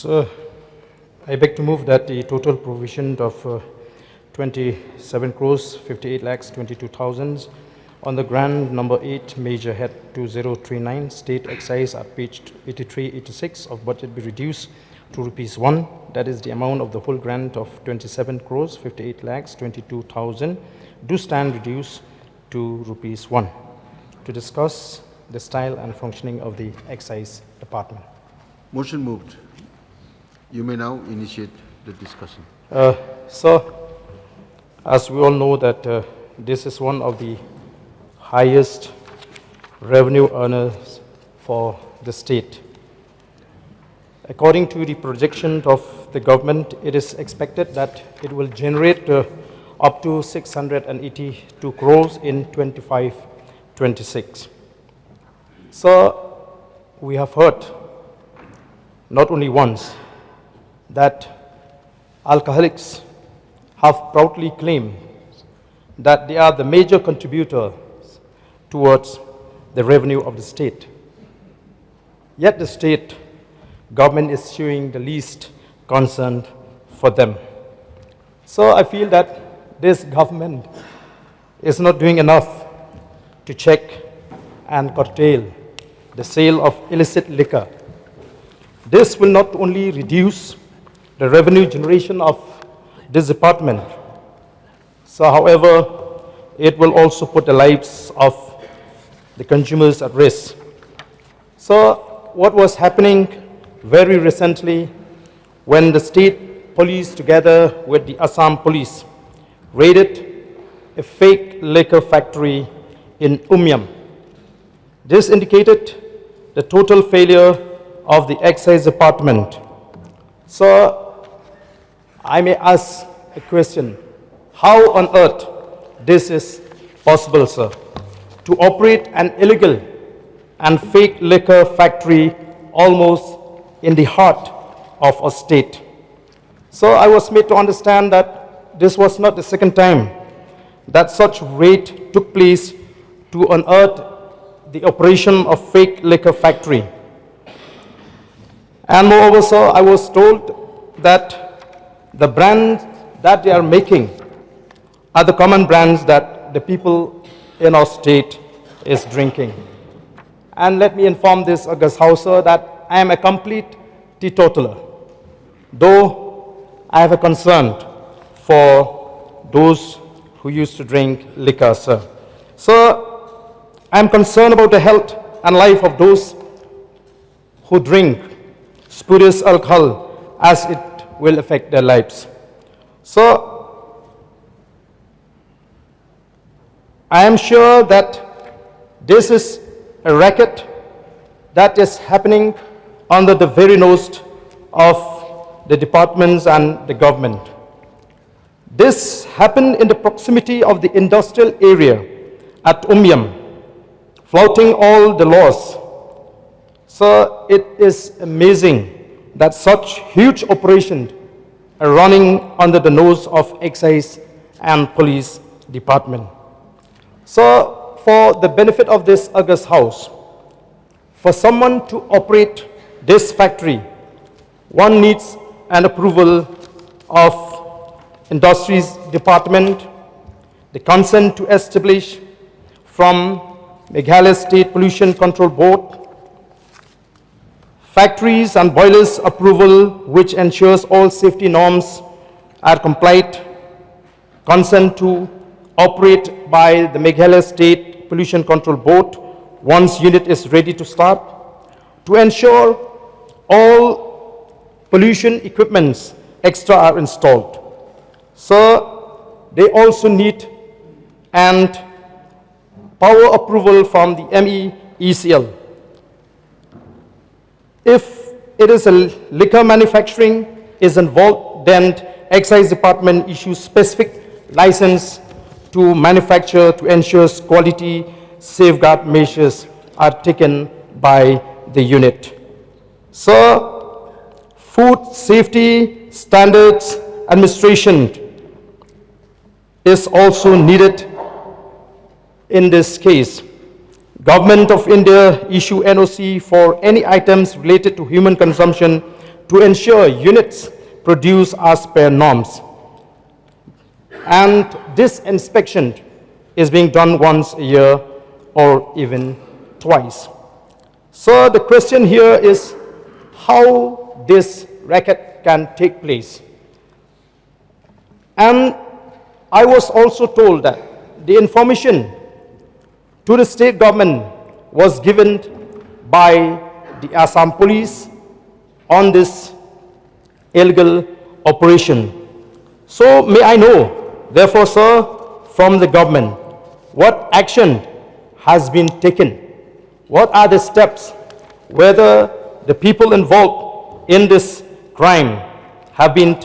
So, I beg to move that the total provision of 27 crores 58 lakhs 22,000 on the grant number 8 major head 2039 state excise at page 83-86 of budget be reduced to rupees 1. That is the amount of the whole grant of 27 crores 58 lakhs 22,000 do stand reduced to rupees 1 to discuss the style and functioning of the excise department. Motion moved. You may now initiate the discussion. So, as we all know that this is one of the highest revenue earners for the state. According to the projection of the government, it is expected that it will generate up to 682 crores in 25-26. So, we have heard not only once that alcoholics have proudly claimed that they are the major contributor towards the revenue of the state. Yet the state government is showing the least concern for them. So I feel that this government is not doing enough to check and curtail the sale of illicit liquor. This will not only reduce the revenue generation of this department, so however, it will also put the lives of the consumers at risk. So what was happening very recently when the state police together with the Assam police raided a fake liquor factory in Umiam. This indicated the total failure of the excise department. So I may ask a question, how on earth this is possible, sir, to operate an illegal and fake liquor factory almost in the heart of a state? So I was made to understand that this was not the second time that such raid took place to unearth the operation of fake liquor factory. And moreover, sir, I was told that the brands that they are making are the common brands that the people in our state is drinking. And let me inform this August House, sir, that I am a complete teetotaler, though I have a concern for those who used to drink liquor, sir. So I am concerned about the health and life of those who drink spurious alcohol, as it will affect their lives. So I am sure that this is a racket that is happening under the very nose of the departments and the government. This happened in the proximity of the industrial area at Umiam, flouting all the laws. So it is amazing that such huge operations are running under the nose of excise and police department. So for the benefit of this August House, for someone to operate this factory, one needs an approval of Industries Department, the consent to establish from Meghalaya State Pollution Control Board, factories and boilers approval, which ensures all safety norms are complied, consent to operate by the Meghalaya State Pollution Control Board once unit is ready to start, to ensure all pollution equipments extra are installed. So they also need and power approval from the MEECL. If it is a liquor manufacturing is involved, then Excise Department issues specific license to manufacture to ensure quality safeguard measures are taken by the unit. So, food safety standards administration is also needed in this case. Government of India issue NOC for any items related to human consumption to ensure units produce as per norms. And this inspection is being done once a year or even twice. So the question here is how this racket can take place. And I was also told that the information to the state government was given by the Assam police on this illegal operation. So may I know, therefore, sir, from the government, what action has been taken? What are the steps, whether the people involved in this crime have been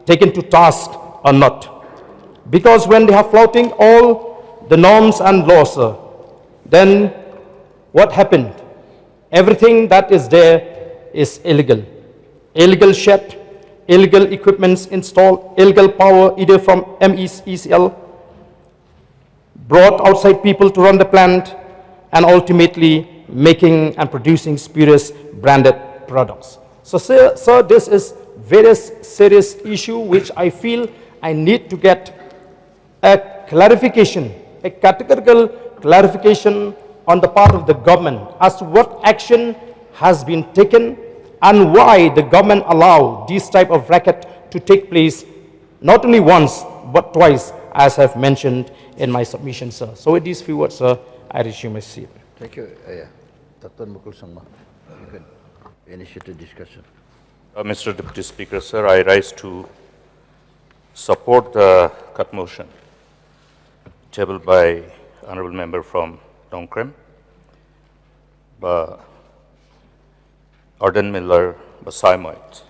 taken to task or not? Because when they are flouting all the norms and laws, sir, then what happened? Everything that is there is illegal. Illegal shed, illegal equipments installed, illegal power either from MECL, brought outside people to run the plant, and ultimately making and producing spurious branded products. So, sir, this is very serious issue which I feel I need to get a clarification, a categorical clarification on the part of the government as to what action has been taken and why the government allowed this type of racket to take place not only once but twice, as I've mentioned in my submission, sir. So with these few words, sir, I resume my seat. Thank you. Dr. Mukul Sangma, you can initiate the discussion. Mr. Deputy Speaker, sir, I rise to support the cut motion tabled by Honorable Member from Dongkrem, Arden Miller Basaimoit.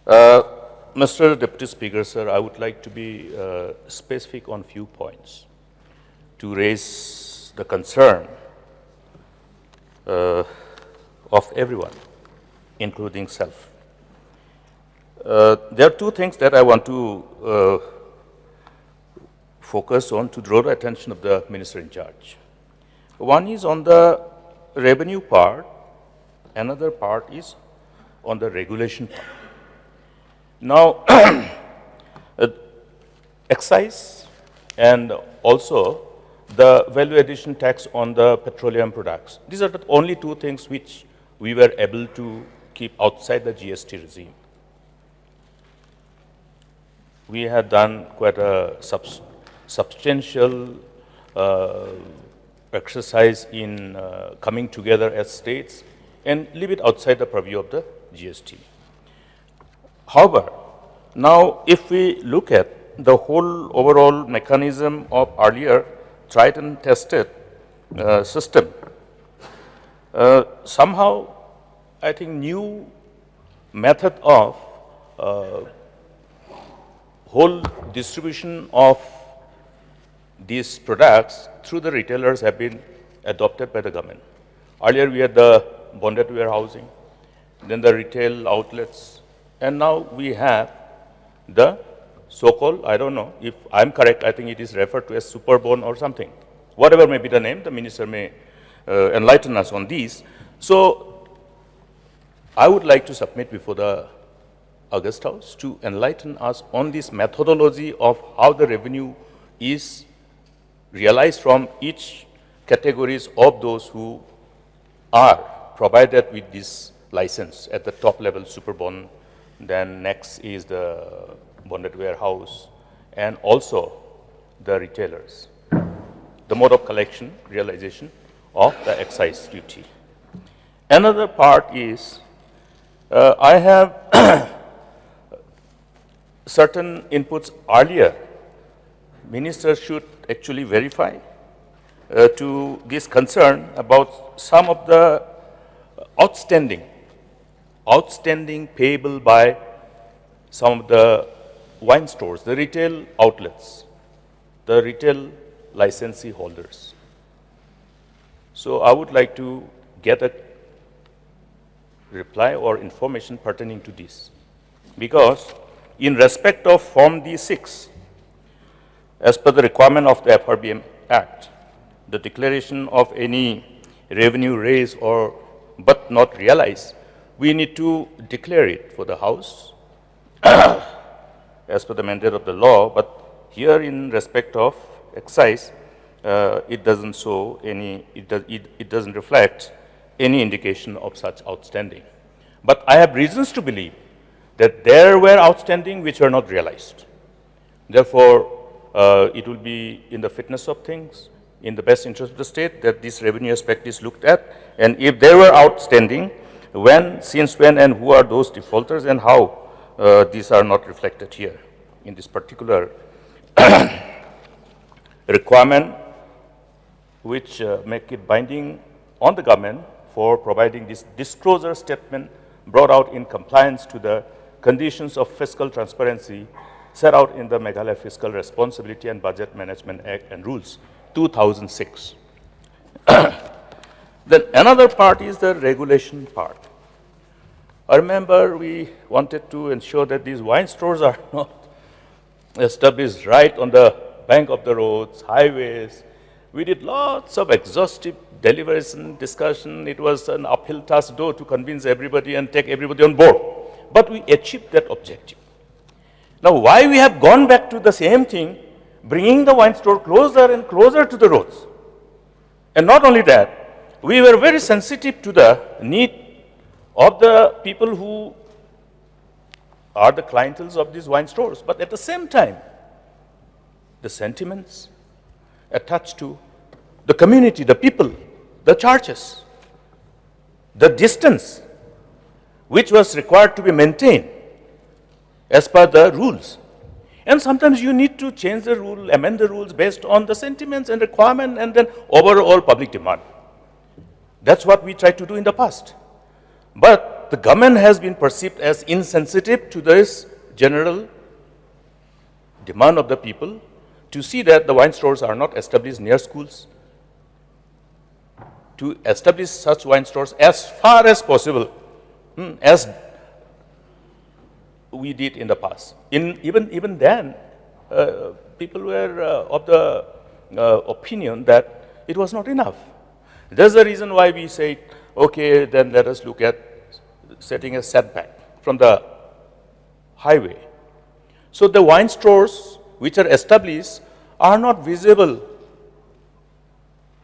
Mr. Deputy Speaker, sir, I would like to be specific on few points to raise the concern of everyone, including self. There are two things that I want to focus on to draw the attention of the minister in charge. One is on the revenue part, another part is on the regulation part. Now, excise and also the value addition tax on the petroleum products. These are the only two things which we were able to keep outside the GST regime. We had done quite a substantial exercise in coming together as states and leave it outside the purview of the GST. However, now if we look at the whole overall mechanism of earlier tried and tested system, somehow I think new method of whole distribution of these products through the retailers have been adopted by the government. Earlier we had the bonded warehousing, then the retail outlets, and now we have the so-called, I don't know, if I'm correct, I think it is referred to as super bond or something. Whatever may be the name, the minister may enlighten us on these. So I would like to submit before the August House to enlighten us on this methodology of how the revenue is realized from each categories of those who are provided with this license at the top level, super bond, then next is the bonded warehouse, and also the retailers, the mode of collection, realization of the excise duty. Another part is, I have certain inputs earlier. Ministers should actually verify to this concern about some of the outstanding payable by some of the wine stores, the retail outlets, the retail licensee holders. So I would like to get a reply or information pertaining to this, because in respect of Form D6, as per the requirement of the FRBM Act, the declaration of any revenue raised or but not realized we need to declare it for the House as per the mandate of the law, but here in respect of excise, it doesn't show any, it doesn't reflect any indication of such outstanding. But I have reasons to believe that there were outstanding which were not realized. Therefore, it will be in the fitness of things, in the best interest of the state, that this revenue aspect is looked at. And if there were outstanding, when, since when, and who are those defaulters, and how these are not reflected here in this particular requirement, which make it binding on the government for providing this disclosure statement brought out in compliance to the conditions of fiscal transparency set out in the Meghalaya Fiscal Responsibility and Budget Management Act and Rules, 2006. Then another part is the regulation part. I remember we wanted to ensure that these wine stores are not established right on the bank of the roads, highways. We did lots of exhaustive deliberation, discussion. It was an uphill task, though, to convince everybody and take everybody on board. But we achieved that objective. Now, why we have gone back to the same thing, bringing the wine store closer and closer to the roads? And not only that, we were very sensitive to the need of the people who are the clienteles of these wine stores. But at the same time, the sentiments attached to the community, the people, the churches, the distance which was required to be maintained as per the rules. And sometimes you need to change the rule, amend the rules based on the sentiments and requirement and then overall public demand. That's what we tried to do in the past. But the government has been perceived as insensitive to this general demand of the people to see that the wine stores are not established near schools, to establish such wine stores as far as possible, as we did in the past. Even then, people were of the opinion that it was not enough. That's the reason why we say, okay, then let us look at setting a setback from the highway. So the wine stores which are established are not visible.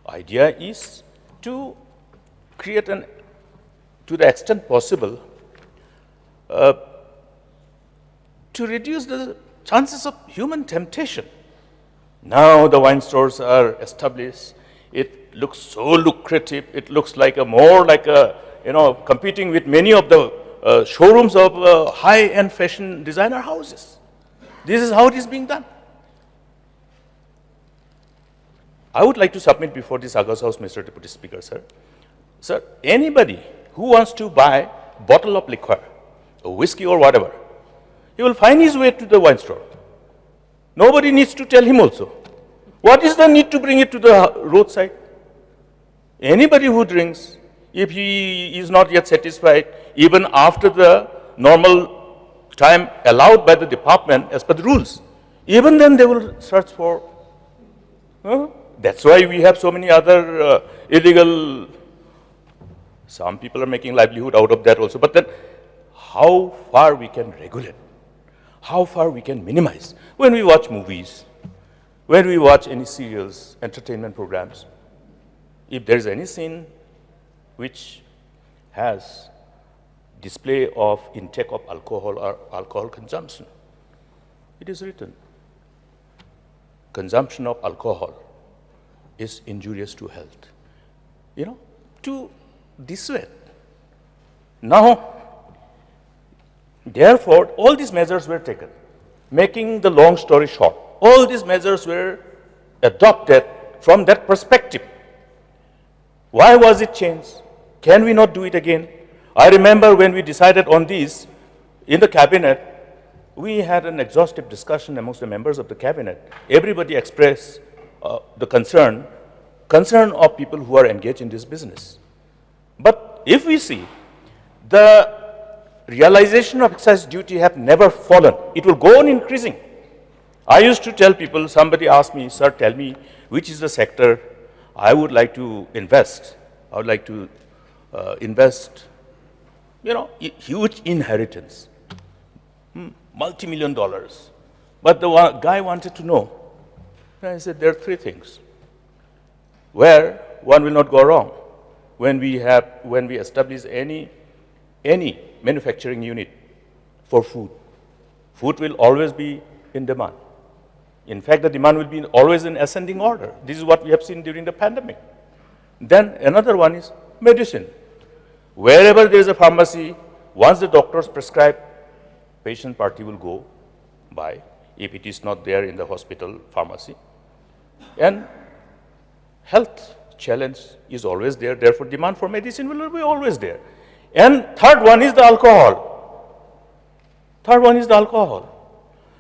Idea is to create an, to the extent possible, to reduce the chances of human temptation. Now the wine stores are established. It looks so lucrative. It looks like a more like a, competing with many of the showrooms of high-end fashion designer houses. This is how it is being done. I would like to submit before this August House, Mr. Deputy Speaker, sir. Sir, anybody who wants to buy a bottle of liquor, or whiskey or whatever, he will find his way to the wine store. Nobody needs to tell him also. What is the need to bring it to the roadside? Anybody who drinks, if he is not yet satisfied, even after the normal time allowed by the department as per the rules, even then they will search for. That's why we have so many other illegal. Some people are making livelihood out of that also. But then, how far we can regulate? How far we can minimize? When we watch movies, when we watch any serials, entertainment programs, if there is any scene which has display of intake of alcohol or alcohol consumption, it is written, consumption of alcohol is injurious to health, to dissuade. Now, therefore, all these measures were taken. Making the long story short, all these measures were adopted from that perspective. Why was it changed? Can we not do it again? I remember when we decided on this in the cabinet, we had an exhaustive discussion amongst the members of the cabinet. Everybody expressed the concern of people who are engaged in this business. But if we see, the realization of excise duty have never fallen. It will go on increasing. I used to tell people, somebody asked me, sir, tell me which is the sector I would like to invest. I would like to invest huge inheritance, multi-million dollars. But the guy wanted to know. And I said, there are three things where one will not go wrong when we establish any manufacturing unit for food. Food will always be in demand. In fact, the demand will be always in ascending order. This is what we have seen during the pandemic. Then another one is medicine. Wherever there is a pharmacy, once the doctors prescribe, patient party will go buy, if it is not there in the hospital pharmacy. And health challenge is always there, therefore demand for medicine will be always there. And third one is the alcohol.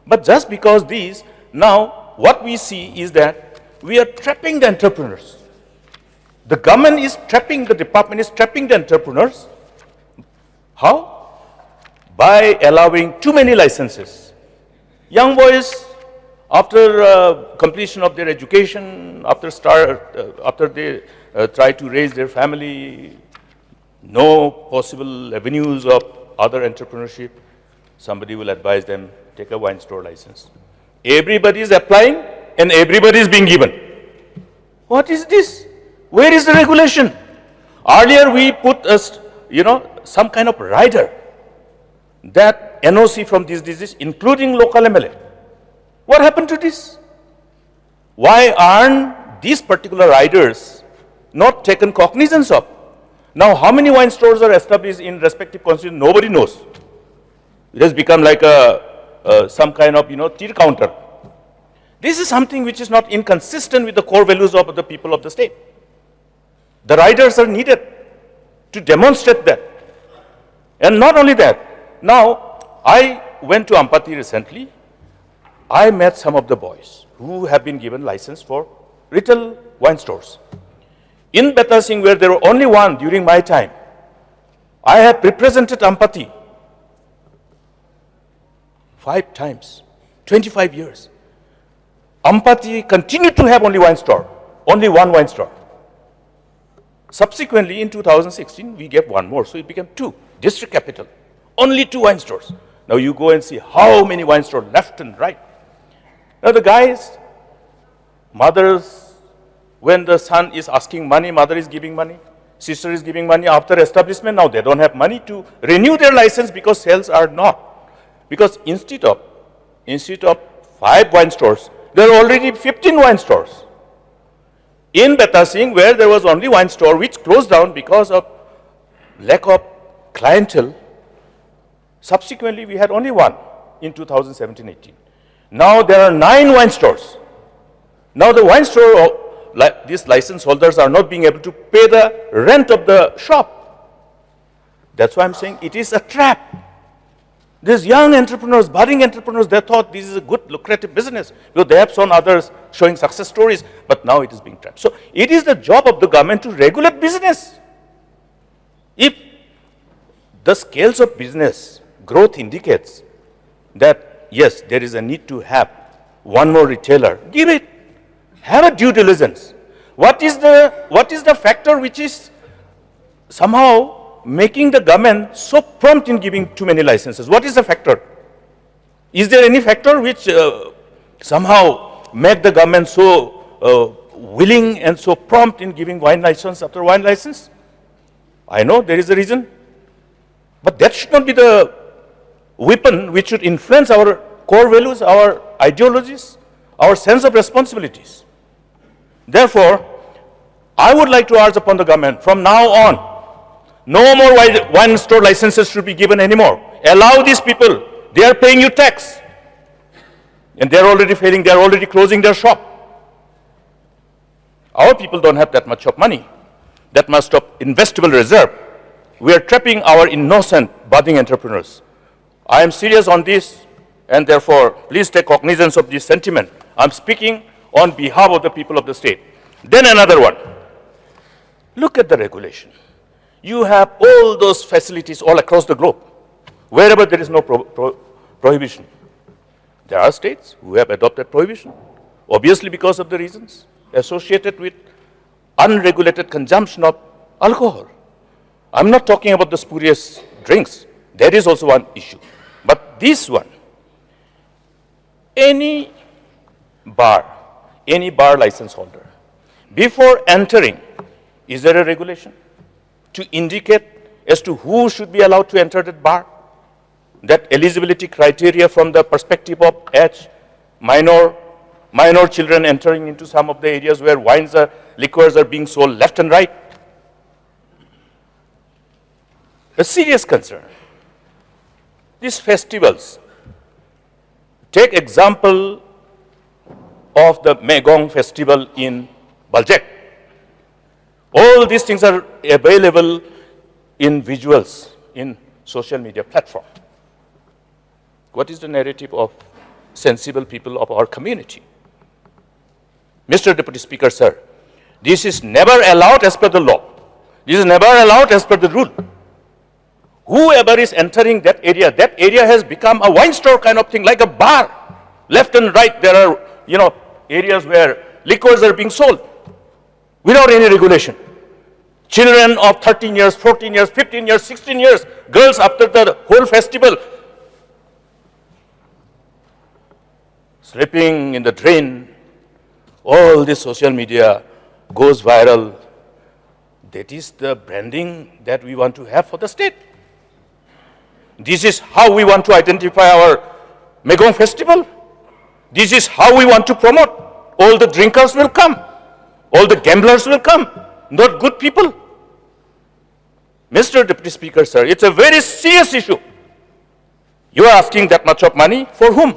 But just because these, now what we see is that we are trapping the entrepreneurs. The government is trapping, the department is trapping the entrepreneurs. How? By allowing too many licenses. Young boys, after completion of their education, after they try to raise their family, no possible avenues of other entrepreneurship, somebody will advise them, take a wine store license. Everybody is applying and everybody is being given. What is this? Where is the regulation? Earlier we put some kind of rider that NOC from this disease, including local MLA. What happened to this? Why aren't these particular riders not taken cognizance of? Now, how many wine stores are established in respective constituencies? Nobody knows. It has become like some kind of tea counter. This is something which is not inconsistent with the core values of the people of the state. The riders are needed to demonstrate that. And not only that, now I went to Ampati recently. I met some of the boys who have been given license for retail wine stores. In Beta Singh, where there were only one during my time, I have represented Ampati 5 times, 25 years. Ampati continued to have only one wine store. Subsequently, in 2016, we gave one more, so it became 2, district capital, only 2 wine stores. Now you go and see how many wine stores left and right. Now the guys, mothers, when the son is asking money, mother is giving money, sister is giving money after establishment. Now they don't have money to renew their license because sales are not. Because instead of 5 wine stores, there are already 15 wine stores. In Beta Singh, where there was only one store which closed down because of lack of clientele, subsequently we had only one in 2017-18. Now there are 9 wine stores. Now the wine store, these license holders are not being able to pay the rent of the shop. That's why I'm saying it is a trap. These young entrepreneurs, budding entrepreneurs, they thought this is a good lucrative business because they have shown others showing success stories, but now it is being trapped. So it is the job of the government to regulate business. If the scales of business growth indicates that yes, there is a need to have one more retailer, give it. Have a due diligence. What is the factor which is somehow making the government so prompt in giving too many licenses? What is the factor? Is there any factor which somehow make the government so willing and so prompt in giving wine license after wine license? I know there is a reason, but that should not be the weapon which should influence our core values, our ideologies, our sense of responsibilities. Therefore, I would like to urge upon the government, from now on, no more wine store licenses should be given anymore. Allow these people, they are paying you tax. And they are already failing, they are already closing their shop. Our people don't have that much of money, that much of investable reserve. We are trapping our innocent budding entrepreneurs. I am serious on this, and therefore, please take cognizance of this sentiment. I'm speaking on behalf of the people of the state. Then another one. Look at the regulation. You have all those facilities all across the globe, wherever there is no prohibition. There are states who have adopted prohibition, obviously because of the reasons associated with unregulated consumption of alcohol. I'm not talking about the spurious drinks. That is also one issue. But this one, any bar license holder, before entering, is there a regulation to indicate as to who should be allowed to enter that bar? That eligibility criteria from the perspective of age, minor children entering into some of the areas where liquors are being sold left and right. A serious concern. These festivals, take example of the Megong festival in Baljek. All these things are available in visuals, in social media platform. What is the narrative of sensible people of our community? Mr. Deputy Speaker, sir, this is never allowed as per the law. This is never allowed as per the rule. Whoever is entering that area has become a wine store kind of thing, like a bar. Left and right, there are, areas where liquors are being sold without any regulation. Children of 13 years, 14 years, 15 years, 16 years, girls after the whole festival, slipping in the drain. All this social media goes viral. That is the branding that we want to have for the state. This is how we want to identify our Megong festival. This is how we want to promote. All the drinkers will come. All the gamblers will come. Not good people. Mr. Deputy Speaker, sir, it's a very serious issue. You are asking that much of money for whom?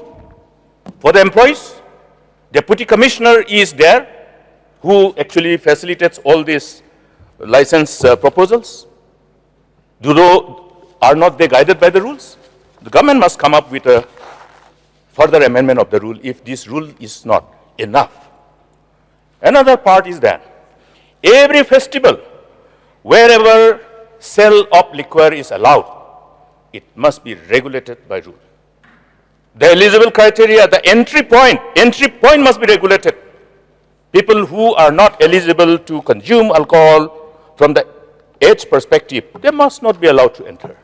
For the employees? Deputy Commissioner is there who actually facilitates all these license proposals. Are not they guided by the rules? The government must come up with a further amendment of the rule if this rule is not enough. Another part is that every festival, wherever sale of liquor is allowed, it must be regulated by rule. The eligible criteria, the entry point must be regulated. People who are not eligible to consume alcohol from the age perspective, they must not be allowed to enter.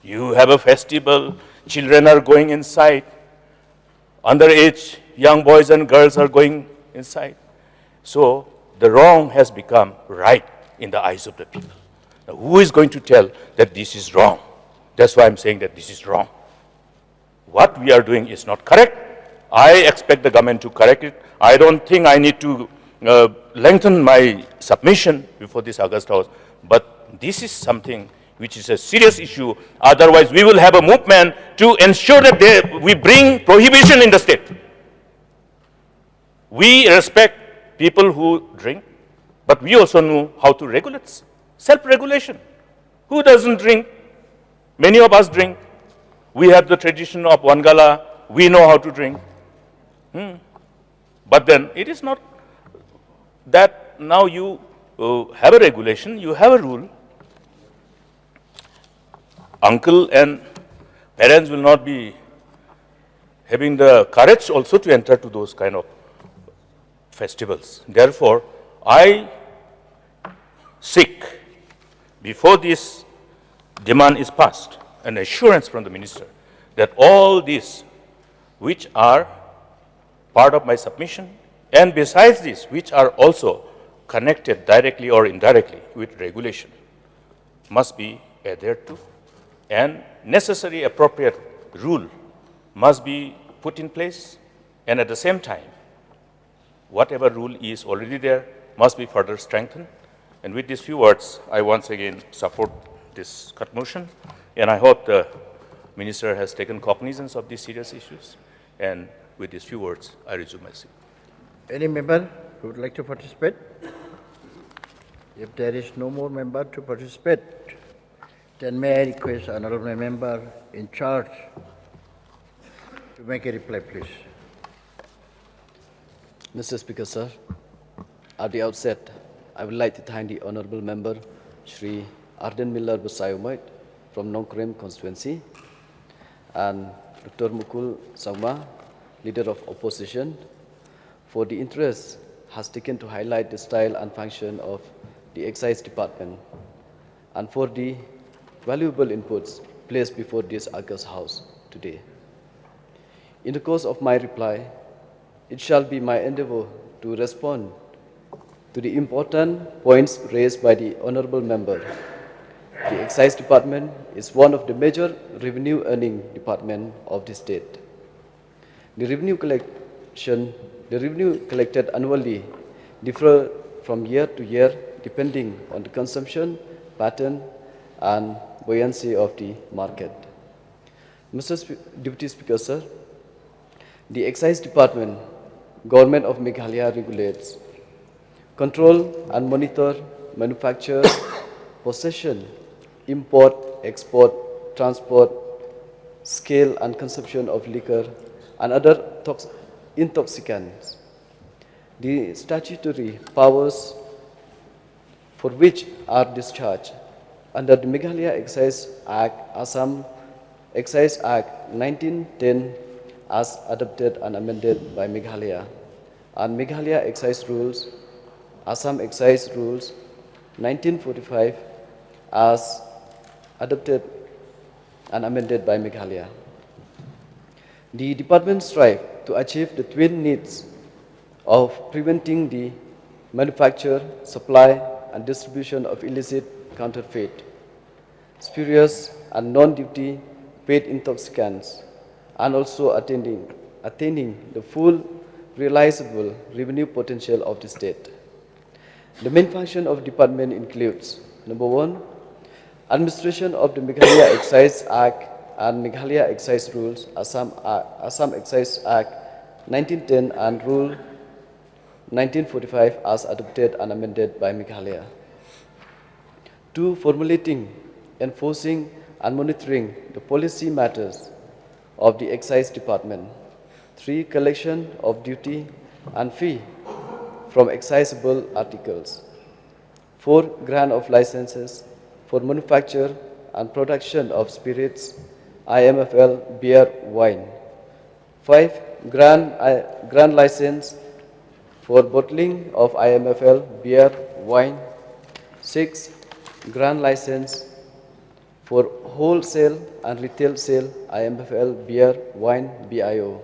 You have a festival, children are going inside, underage young boys and girls are going inside. So the wrong has become right in the eyes of the people. Now, who is going to tell that this is wrong? That's why I'm saying that this is wrong. What we are doing is not correct. I expect the government to correct it. I don't think I need to lengthen my submission before this August House, but this is something which is a serious issue. Otherwise, we will have a movement to ensure that we bring prohibition in the state. We respect people who drink, but we also know how to regulate. Self-regulation. Who doesn't drink? Many of us drink. We have the tradition of Wangala. We know how to drink. But then it is not that now you have a regulation, you have a rule. Uncle and parents will not be having the courage also to enter to those kind of festivals. Therefore, I seek, before this demand is passed, an assurance from the minister that all these which are part of my submission, and besides this, which are also connected directly or indirectly with regulation, must be adhered to, and necessary appropriate rule must be put in place, and at the same time, whatever rule is already there must be further strengthened. And with these few words, I once again support this cut motion, and I hope the minister has taken cognizance of these serious issues. And with these few words, I resume my seat. Any member who would like to participate? If there is no more member to participate, then may I request honorable member in charge to make a reply, please. Mr. Speaker, sir, at the outset, I would like to thank the honorable member, Shri Arden Miller Basayomait from Nongkrem constituency, and Dr. Mukul Sangma, leader of opposition, for the interest has taken to highlight the style and function of the Excise Department, and for the valuable inputs placed before this August House today. In the course of my reply, it shall be my endeavor to respond to the important points raised by the Honorable Member. The Excise Department is one of the major revenue-earning departments of the state. The revenue collected annually differ from year to year depending on the consumption pattern and buoyancy of the market. Deputy Speaker, sir, the Excise Department, Government of Meghalaya regulates, control and monitor manufacture, possession, import, export, transport, scale and consumption of liquor and other intoxicants. The statutory powers for which are discharged under the Meghalaya Excise Act, Assam Excise Act 1910 as adopted and amended by Meghalaya, and Meghalaya Excise Rules, Assam Excise Rules 1945 as adopted and amended by Meghalaya. The department strives to achieve the twin needs of preventing the manufacture, supply, and distribution of illicit, counterfeit, spurious, and non-duty paid intoxicants, and also attaining the full realizable revenue potential of the state. The main function of the department includes, number one, administration of the Meghalaya Excise Act and Meghalaya Excise Rules, Assam Excise Act 1910 and Rule 1945 as adopted and amended by Meghalaya. 2. Formulating, enforcing, and monitoring the policy matters of the Excise Department. 3. Collection of duty and fee from excisable articles. 4. Grant of licenses for manufacture and production of spirits, IMFL, beer, wine. 5. Grant license for bottling of IMFL, beer, wine. 6. Grant license for wholesale and retail sale, IMFL, beer, wine, BIO.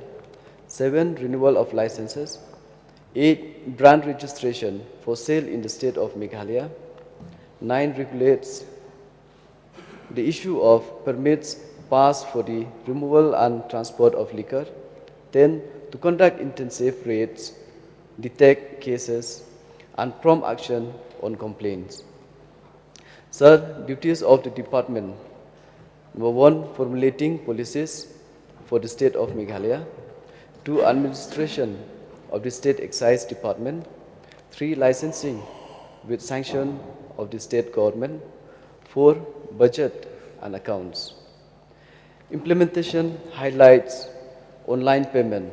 7. Renewal of licenses. 8. Brand registration for sale in the state of Meghalaya. 9. Regulates the issue of permits passed for the removal and transport of liquor. 10. To conduct intensive raids, detect cases, and prompt action on complaints. Sir, duties of the department. Number 1, formulating policies for the state of Meghalaya. 2, administration of the state excise department. 3, licensing with sanction of the state government. 4, budget and accounts. Implementation highlights online payment.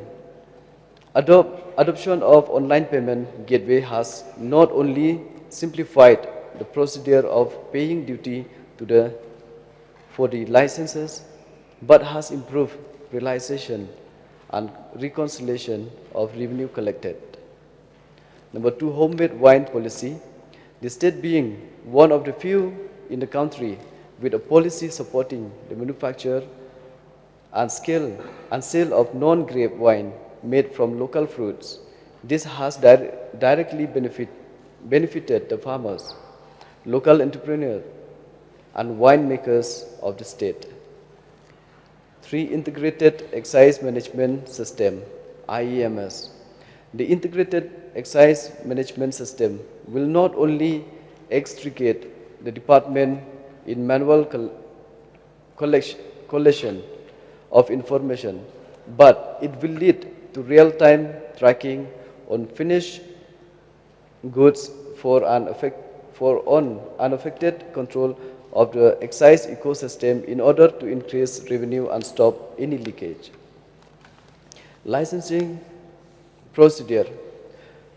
Adoption of online payment gateway has not only simplified the procedure of paying duty for the licenses, but has improved realization and reconciliation of revenue collected. Number 2, homemade wine policy. The state being one of the few in the country with a policy supporting the manufacture and sale of non-grape wine made from local fruits. This has directly benefited the farmers, local entrepreneurs, and winemakers of the state. 3, integrated excise management system, IEMS. The integrated excise management system will not only extricate the department in manual collection of information, but it will lead to real-time tracking on finished goods for unaffected control of the excise ecosystem in order to increase revenue and stop any leakage. Licensing procedure.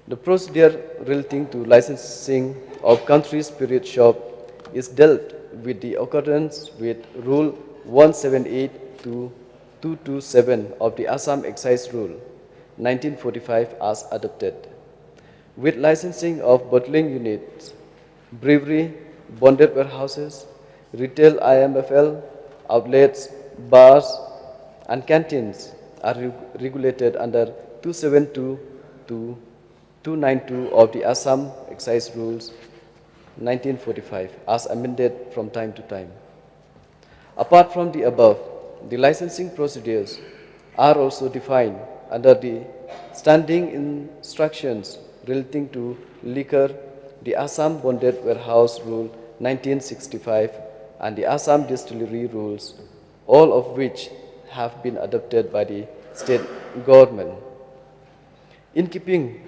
The procedure relating to licensing of country spirit shop is dealt with the accordance with Rule 178 to 227 of the Assam Excise Rule 1945 as adopted. With licensing of bottling units, brewery, bonded warehouses, Retail IMFL outlets, bars, and canteens are regulated under 272 to 292 of the Assam Excise Rules 1945 as amended from time to time. Apart from the above, the licensing procedures are also defined under the standing instructions relating to liquor, the Assam Bonded Warehouse Rule 1965 and the Assam Distillery Rules, all of which have been adopted by the state government. In keeping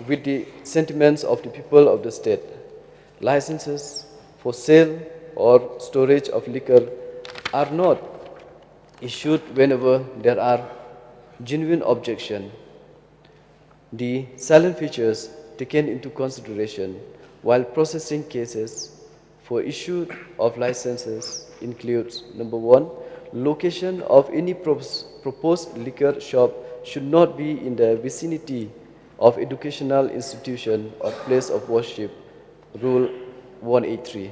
with the sentiments of the people of the state, licenses for sale or storage of liquor are not issued whenever there are genuine objections. The silent features taken into consideration while processing cases for issue of licenses includes: number one, location of any proposed liquor shop should not be in the vicinity of educational institution or place of worship, Rule 183.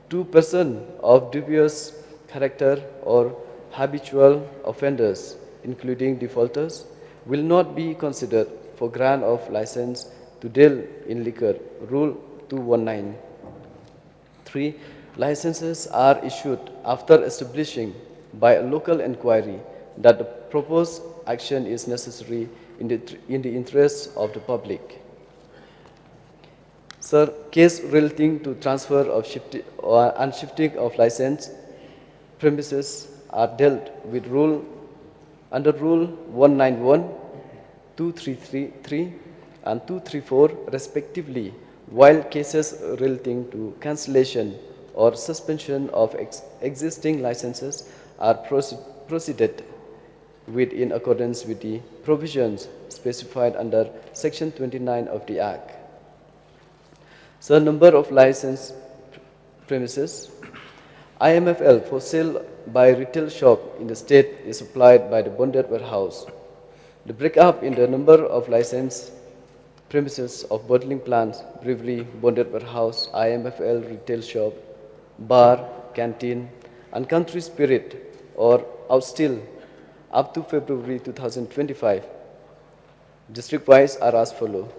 Two persons of dubious character or habitual offenders, including defaulters, will not be considered for grant of license to deal in liquor, Rule 219. 3. Licenses are issued after establishing by a local inquiry that the proposed action is necessary in the interest of the public. Sir, case relating to transfer of and shifting of license premises are dealt with under Rule 191, 233 and 234 respectively, while cases relating to cancellation or suspension of existing licenses are proceeded with in accordance with the provisions specified under Section 29 of the Act. So, number of licensed premises. IMFL for sale by retail shop in the state is supplied by the bonded warehouse. The breakup in the number of licensed premises of bottling plants, brewery, bonded warehouse, IMFL retail shop, bar, canteen, and country spirit or outstill up to February 2025. District-wise are as follows.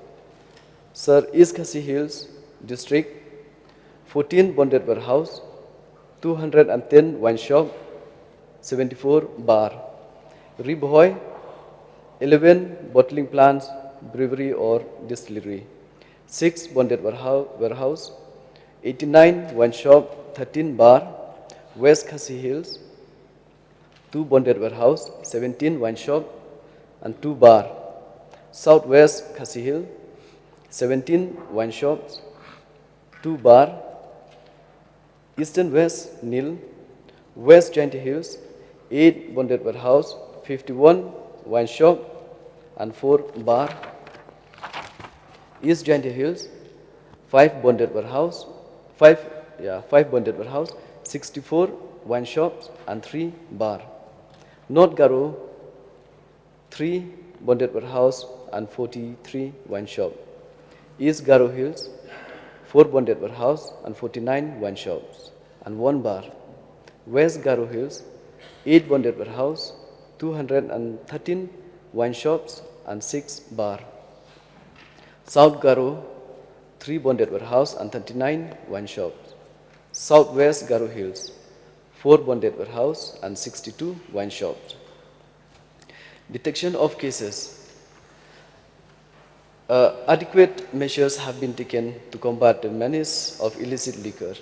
Sir, East Khasi Hills District, 14 bonded warehouse, 210 wine shop, 74 bar. Riboy, 11 bottling plants, brewery or distillery, 6 bonded warehouse, 89 wine shop, 13 bar. West Khasi Hills, 2 bonded warehouse, 17 wine shop, and 2 bar. Southwest Khasi Hill, 17 wine shops, 2 bar. Eastern West Nil, West Giant Hills, 8 bonded warehouse, 51 wine shop, and 4 bar. East Giant Hills, 5 bonded warehouse, 5 bonded warehouse, 64 wine shops, and 3 bar. North Garo, 3 bonded warehouse and 43 wine shop. East Garo Hills, 4 bonded warehouse and 49 wine shops, and 1 bar. West Garo Hills, 8 bonded warehouse, 213 wine shops, and 6 bar. South Garo, 3 bonded warehouse and 39 wine shops. Southwest Garo Hills, 4 bonded warehouse and 62 wine shops. Detection of cases. Adequate measures have been taken to combat the menace of illicit liquor.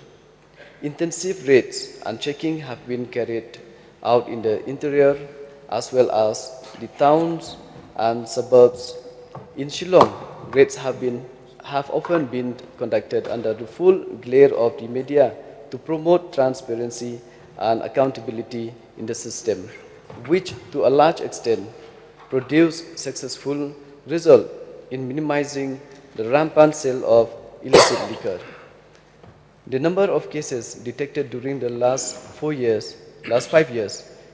Intensive raids and checking have been carried out in the interior as well as the towns and suburbs. In Shillong, raids have often been conducted under the full glare of the media to promote transparency and accountability in the system, which to a large extent produce successful results in minimizing the rampant sale of illicit liquor. The number of cases detected during the last 5 years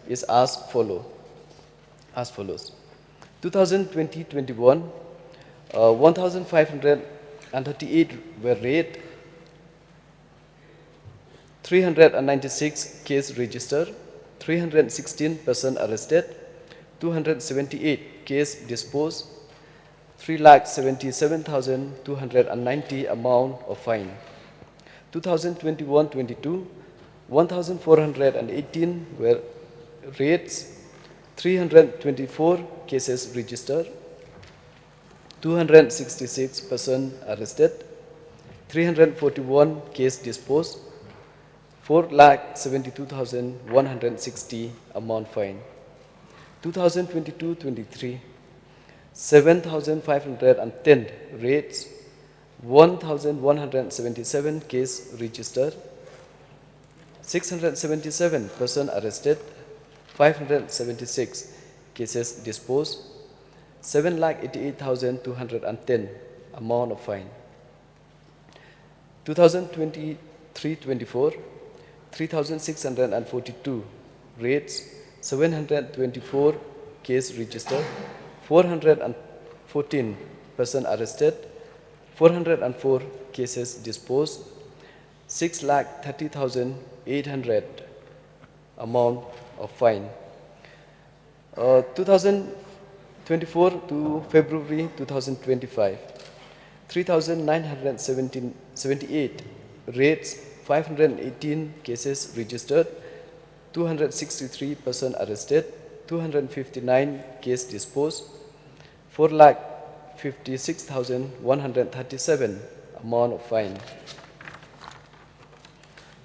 is as follows. 2020-21, 1,538 were raided, 396 case registered, 316 person arrested, 278 case disposed, 3,77,290 amount of fine. 2021-22, 1,418 were raids, 324 cases registered, 266 person arrested, 341 case disposed, 4,72,160 amount fine. 2022-23, 7,510 raids, 1,177 case registered, 677 person arrested, 576 cases disposed, 7,88,210 amount of fine. 2023-24, 3,642 raids, 724 case registered, 414 person arrested, 404 cases disposed, 6,30,800 amount of fine. 2024 to February 2025, 3,978 raids, 518 cases registered, 263 person arrested, 259 case disposed, 4,56,137 amount of fine.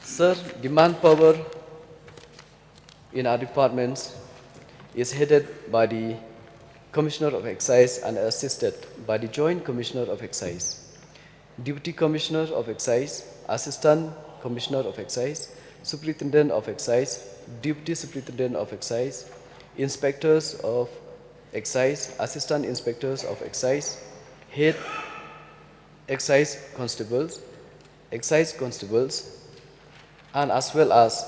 Sir, demand power in our departments is headed by the Commissioner of Excise and assisted by the Joint Commissioner of Excise, Deputy Commissioner of Excise, Assistant Commissioner of Excise, Superintendent of Excise, Deputy Superintendent of Excise, Inspectors of Excise, Assistant Inspectors of Excise, Head Excise Constables, and as well as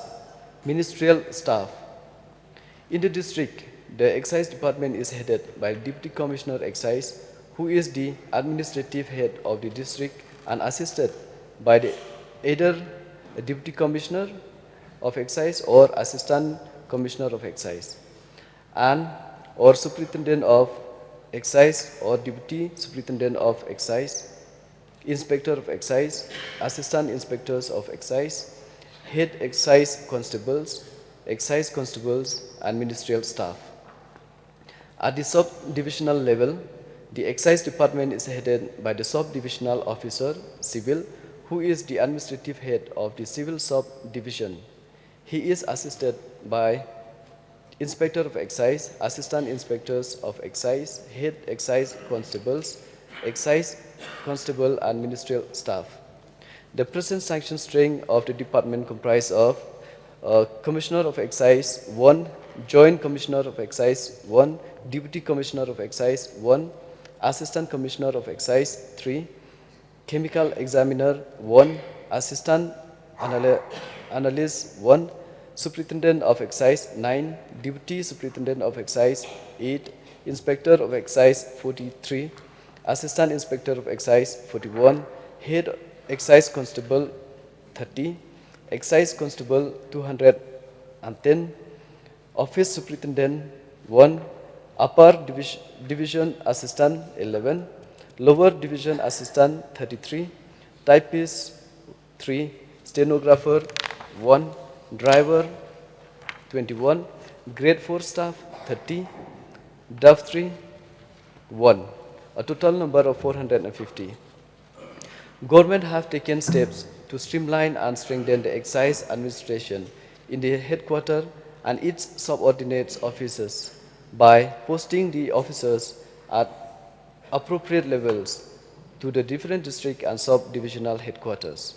Ministerial staff. In the district, the Excise Department is headed by Deputy Commissioner of Excise, who is the administrative head of the district and assisted by either a Deputy Commissioner of Excise or Assistant Commissioner of Excise, and or Superintendent of Excise or Deputy Superintendent of Excise, Inspector of Excise, Assistant Inspectors of Excise, Head Excise Constables, and Ministerial staff. At the sub-divisional level, the Excise Department is headed by the Sub-Divisional Officer, Civil, who is the administrative head of the Civil Sub-Division. He is assisted by Inspector of Excise, Assistant Inspectors of Excise, Head Excise Constables, Excise Constable, and Ministerial staff. The present sanction strength of the department comprises of Commissioner of Excise 1, Joint Commissioner of Excise 1, Deputy Commissioner of Excise 1, Assistant Commissioner of Excise 3, Chemical Examiner 1, Assistant Analyst 1, Superintendent of Excise 9, Deputy Superintendent of Excise 8, Inspector of Excise 43, Assistant Inspector of Excise 41, Head Excise Constable 30, Excise Constable 210, Office Superintendent 1, Upper Division Assistant 11, Lower Division Assistant 33, Typist 3, Stenographer 1, Driver 21, Grade 4 Staff 30, Duff 3 1, a total number of 450. Government have taken steps to streamline and strengthen the excise administration in the headquarters and its subordinate offices by posting the officers at appropriate levels to the different district and sub-divisional headquarters.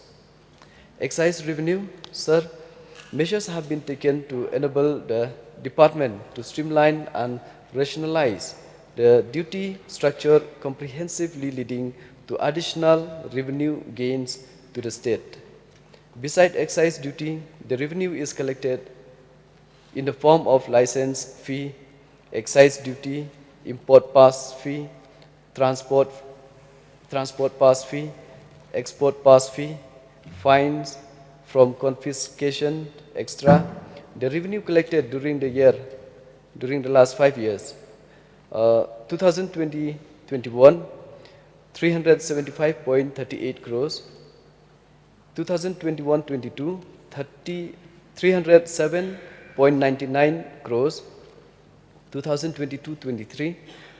Excise revenue, sir, measures have been taken to enable the department to streamline and rationalize the duty structure comprehensively, leading to additional revenue gains to the state. Besides excise duty, the revenue is collected in the form of license fee, excise duty, import pass fee, transport pass fee, export pass fee, fines, from confiscation extra, the revenue collected during the last 5 years, 2020-21, 375.38 crores, 2021-22, 307.99 crores, 2022-23,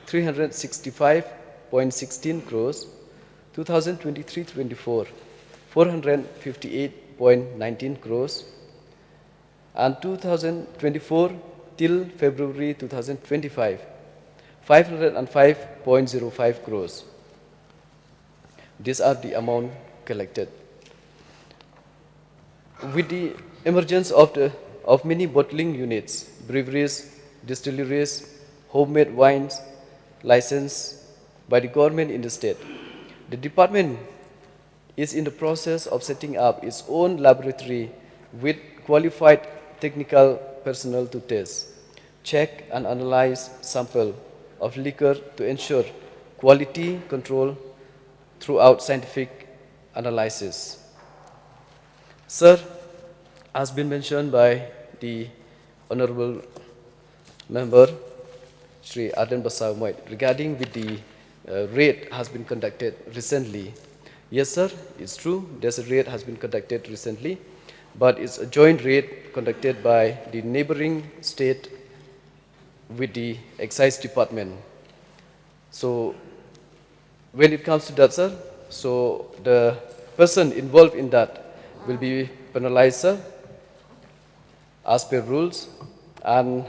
365.16 crores, 2023-24, 458.19 crores, and 2024 till February 2025, 505.05 crores. These are the amount collected. With the emergence of many bottling units, breweries, distilleries, homemade wines licensed by the government in the state, the department is in the process of setting up its own laboratory with qualified technical personnel to test, check and analyze sample of liquor to ensure quality control throughout scientific analysis. Sir, as been mentioned by the Honorable Member, Shri Arden Basawamait, regarding with the raid has been conducted recently. Yes, sir, it's true, there's a raid has been conducted recently, but it's a joint raid conducted by the neighboring state with the Excise Department. So, when it comes to that, sir, so the person involved in that will be penalized, sir, as per rules, and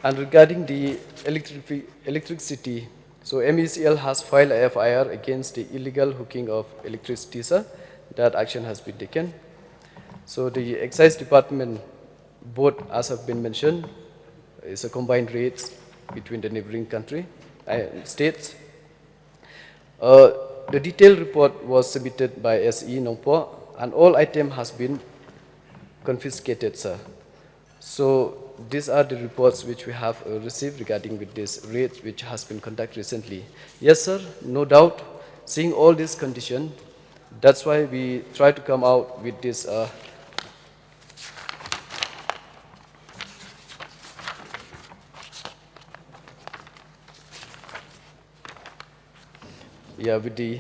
regarding the electricity, so MECL has filed a FIR against the illegal hooking of electricity, sir. That action has been taken. So the Excise Department, both as have been mentioned, is a combined raids between the neighboring states. The detailed report was submitted by SE Nongpo, and all items has been confiscated, sir. So these are the reports which we have received regarding with this raid which has been conducted recently. Yes, sir, no doubt, seeing all these conditions, that's why we try to come out with this with the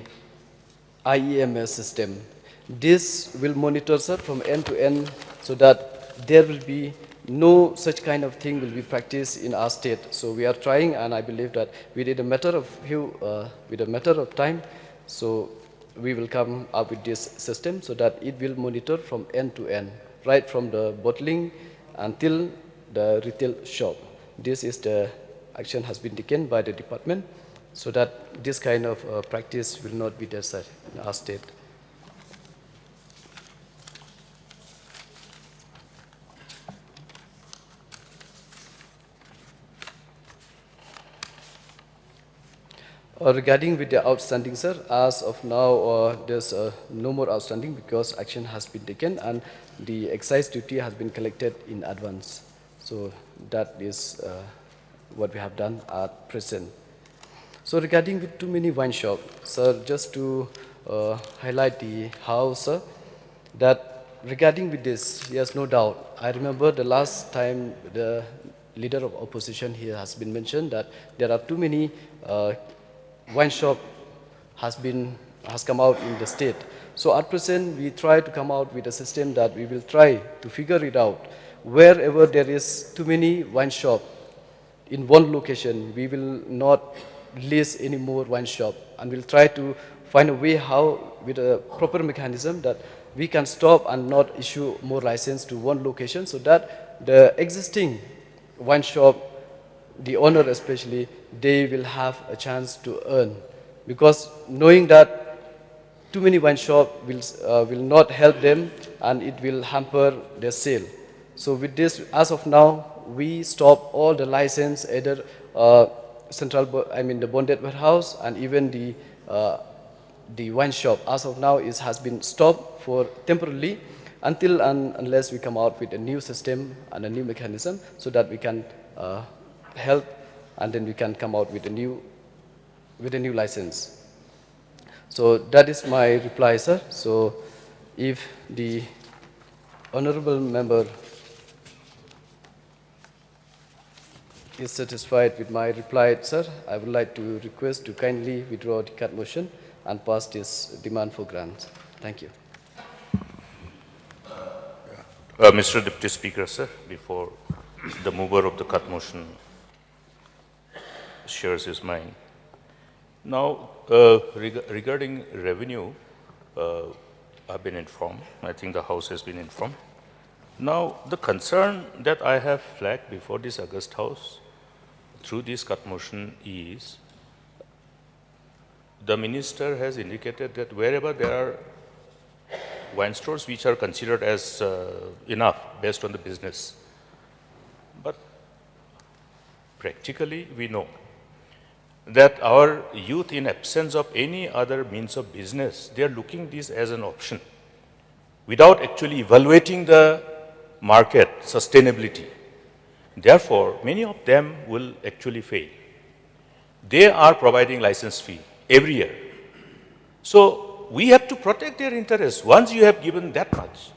IEMS system. This will monitor, sir, from end to end, so that there will be no such kind of thing will be practiced in our state. So we are trying, and I believe that within a matter of time, so we will come up with this system so that it will monitor from end to end, right from the bottling until the retail shop. This is the action has been taken by the department, so that this kind of practice will not be there, sir, in our state. Regarding with the outstanding, sir, as of now, there's no more outstanding because action has been taken and the excise duty has been collected in advance. So that is what we have done at present. So regarding with too many wine shops, sir, just to highlight the house, sir, that regarding with this, yes, no doubt. I remember the last time the leader of opposition here has been mentioned that there are too many wine shop has come out in the state. So at present, we try to come out with a system that we will try to figure it out. Wherever there is too many wine shop in one location, we will not list any more wine shop, and we'll try to find a way how, with a proper mechanism, that we can stop and not issue more license to one location, so that the existing wine shop, the owner especially, they will have a chance to earn. Because knowing that too many wine shops will not help them and it will hamper their sale. So with this, as of now, we stop all the license, either the bonded warehouse and even the wine shop. As of now, it has been stopped for temporarily until and unless we come out with a new system and a new mechanism, so that we can help, and then we can come out with a new license. So that is my reply, sir. So if the honorable member is satisfied with my reply, sir, I would like to request to kindly withdraw the cut motion and pass this demand for grants. Thank you. Mr. Deputy Speaker, sir, before the mover of the cut motion shares his mind. Now, regarding revenue, I've been informed. I think the House has been informed. Now, the concern that I have flagged before this August House through this cut motion is the Minister has indicated that wherever there are wine stores which are considered as enough based on the business, but practically we know that our youth, in absence of any other means of business, they are looking this as an option without actually evaluating the market sustainability. Therefore, many of them will actually fail. They are providing license fee every year. So we have to protect their interests. Once you have given that much,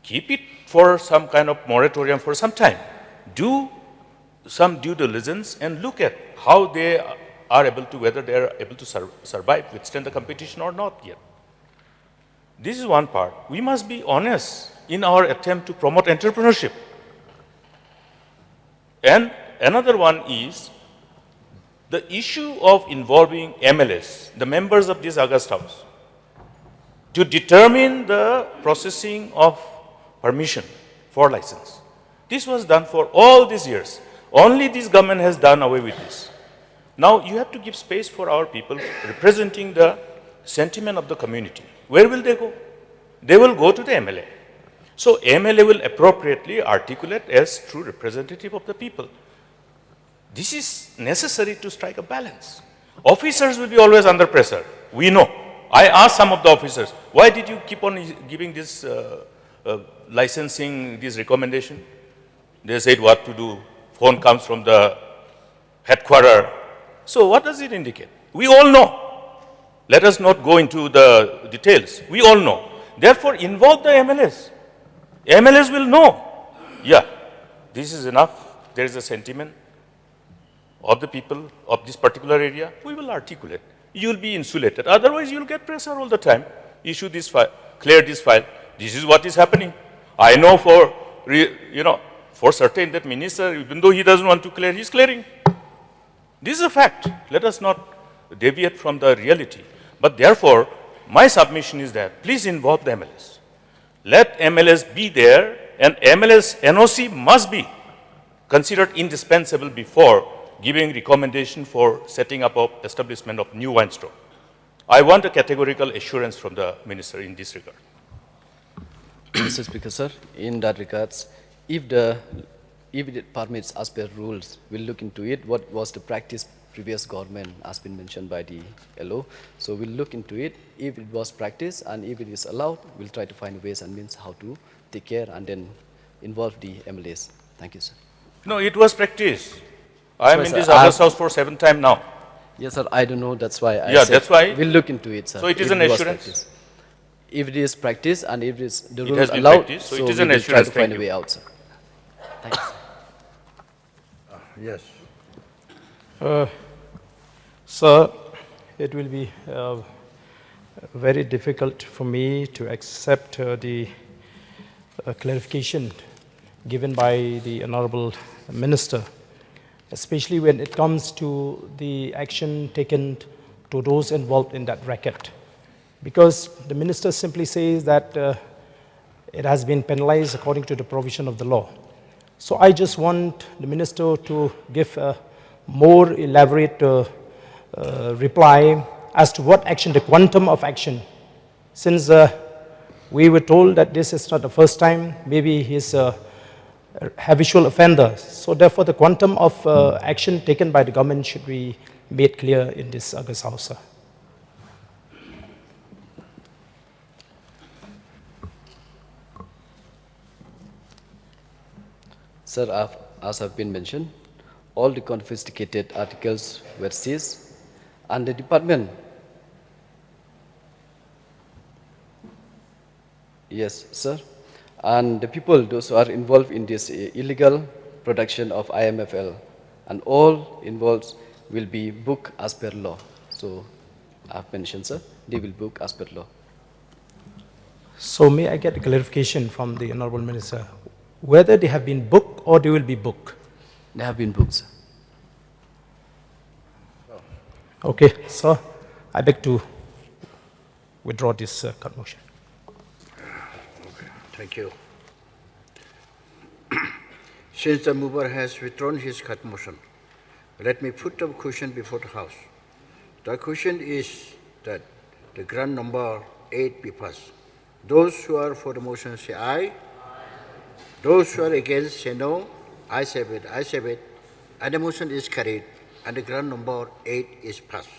keep it for some kind of moratorium for some time. Do some due diligence and look at how they are able to, whether they are able to survive, withstand the competition or not yet. This is one part. We must be honest in our attempt to promote entrepreneurship. And another one is the issue of involving MLS, the members of this August House, to determine the processing of permission for license. This was done for all these years. Only this government has done away with this. Now you have to give space for our people representing the sentiment of the community. Where will they go? They will go to the MLA. So MLA will appropriately articulate as true representative of the people. This is necessary to strike a balance. Officers will be always under pressure. We know. I asked some of the officers, why did you keep on giving this licensing, this recommendation? They said what to do. Phone comes from the headquarters. So what does it indicate? We all know. Let us not go into the details. We all know. Therefore, involve the MLS. MLS will know. Yeah, this is enough. There is a sentiment of the people of this particular area. We will articulate. You will be insulated. Otherwise, you will get pressure all the time. Issue this file, clear this file. This is what is happening. I know for, for certain that minister, even though he doesn't want to clear, he's clearing. This is a fact. Let us not deviate from the reality. But therefore, my submission is that please involve the MLS. Let MLS be there, and MLS NOC must be considered indispensable before giving recommendation for setting up of establishment of new wine store. I want a categorical assurance from the minister in this regard. Mr. Speaker, sir, in that regards, if it permits as per rules, we'll look into it. What was the practice previous government has been mentioned by the LO. So we'll look into it. If it was practice and if it is allowed, we'll try to find ways and means how to take care and then involve the MLAs. Thank you, sir. No, it was practice. I am in this August House for 7th time now. Yes, sir, I don't know. That's why I said that's why we'll look into it, sir. So it is an assurance? If it is practice and if it is the it rules allowed, practice, so it is an we'll assurance. try to find a way out, sir. Thank you, sir. Yes. Sir, it will be very difficult for me to accept the clarification given by the Honorable Minister, especially when it comes to the action taken to those involved in that racket. Because the Minister simply says that it has been penalized according to the provision of the law. So I just want the Minister to give a more elaborate reply as to what action, the quantum of action. Since we were told that this is not the first time, maybe he's a habitual offender. So therefore, the quantum of action taken by the government should be made clear in this August House, sir. Sir, as have been mentioned, all the confiscated articles were seized and the department Yes, sir. And the people, those who are involved in this illegal production of IMFL, and all involved will be booked as per law. So, I've mentioned, sir, they will book as per law. So may I get a clarification from the Honorable Minister, whether they have been booked or they will be booked? They have been booked, sir. Okay, sir, I beg to withdraw this cut motion. Thank you. Since the mover has withdrawn his cut motion, let me put the question before the House. The question is that the grant number 8 be passed. Those who are for the motion say aye. Those who are against say no. I say it, and the motion is carried, and the grant number 8 is passed.